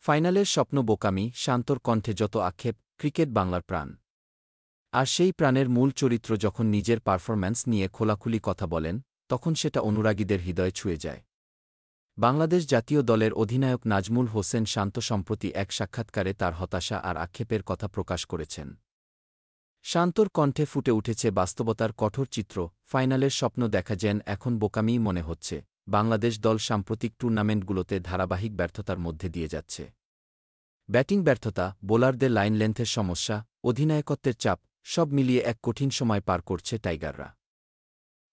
ফাইনালের স্বপ্ন বোকামি, শান্তর কণ্ঠে যত আক্ষেপ, ক্রিকেট বাংলার প্রাণ। আর সেই প্রাণের মূল চরিত্র যখন নিজের পারফরম্যান্স নিয়ে খোলাখুলি কথা বলেন, তখন সেটা অনুরাগীদের হৃদয় ছুঁয়ে যায়। বাংলাদেশ জাতীয় দলের অধিনায়ক নাজমুল হোসেন শান্ত সম্প্রতি এক সাক্ষাৎকারে তার হতাশা আর আক্ষেপের কথা প্রকাশ করেছেন। শান্তর কণ্ঠে ফুটে উঠেছে বাস্তবতার কঠোর চিত্র। ফাইনালের স্বপ্ন দেখা যেন এখন বোকামিই মনে হচ্ছে। বাংলাদেশ দল সাম্প্রতিক টুর্নামেন্টগুলোতে ধারাবাহিক ব্যর্থতার মধ্যে দিয়ে যাচ্ছে। ব্যাটিং ব্যর্থতা, বোলারদের লাইন লেন্থের সমস্যা, অধিনায়কত্বের চাপ, সব মিলিয়ে এক কঠিন সময় পার করছে টাইগাররা।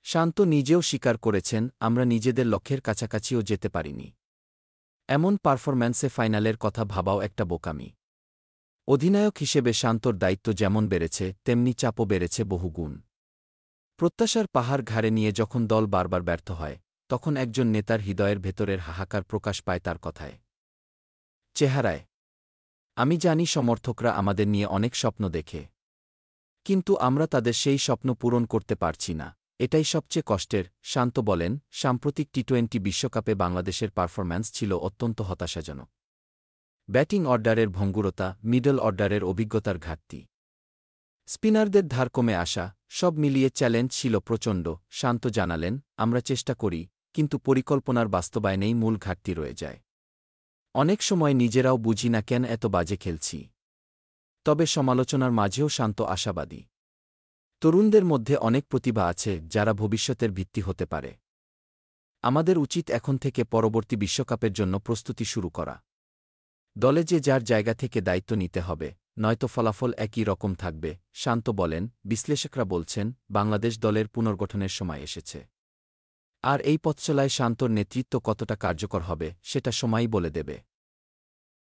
শান্ত নিজেও স্বীকার করেছেন, আমরা নিজেদের লক্ষ্যের কাছাকাছিও যেতে পারিনি। এমন পারফরম্যান্সে ফাইনালের কথা ভাবাও একটা বোকামি। অধিনায়ক হিসেবে শান্তর দায়িত্ব যেমন বেড়েছে, তেমনি চাপও বেড়েছে বহুগুণ। প্রত্যাশার পাহাড় ঘাড়ে নিয়ে যখন দল বারবার ব্যর্থ হয়, তখন একজন নেতার হৃদয়ের ভেতরের হাহাকার প্রকাশ পায় তার কথায়, চেহারায়। আমি জানি সমর্থকরা আমাদের নিয়ে অনেক স্বপ্ন দেখে, কিন্তু আমরা তাদের সেই স্বপ্ন পূরণ করতে পারছি না, এটাই সবচেয়ে কষ্টের। শান্ত বলেন, সাম্প্রতিক টি-20 বিশ্বকাপে বাংলাদেশের পারফরম্যান্স ছিল অত্যন্ত হতাশাজনক। ব্যাটিং অর্ডারের ভঙ্গুরতা, মিডল অর্ডারের অভিজ্ঞতার ঘাটতি, স্পিনারদের ধার কমে আসা, সব মিলিয়ে চ্যালেঞ্জ ছিল প্রচণ্ড। শান্ত জানালেন, আমরা চেষ্টা করি, কিন্তু পরিকল্পনার বাস্তবায়নেই মূল ঘাটতি রয়ে যায়। অনেক সময় নিজেরাও বুঝি না কেন এত বাজে খেলছি। তবে সমালোচনার মাঝেও শান্ত আশাবাদী। তরুণদের মধ্যে অনেক প্রতিভা আছে, যারা ভবিষ্যতের ভিত্তি হতে পারে। আমাদের উচিত এখন থেকে পরবর্তী বিশ্বকাপের জন্য প্রস্তুতি শুরু করা। দলে যে যার জায়গা থেকে দায়িত্ব নিতে হবে, নয়তো ফলাফল একই রকম থাকবে। শান্ত বলেন, বিশ্লেষকরা বলছেন, বাংলাদেশ দলের পুনর্গঠনের সময় এসেছে। আর এই পথচলায় শান্তর নেতৃত্ব কতটা কার্যকর হবে, সেটা সময়ই বলে দেবে।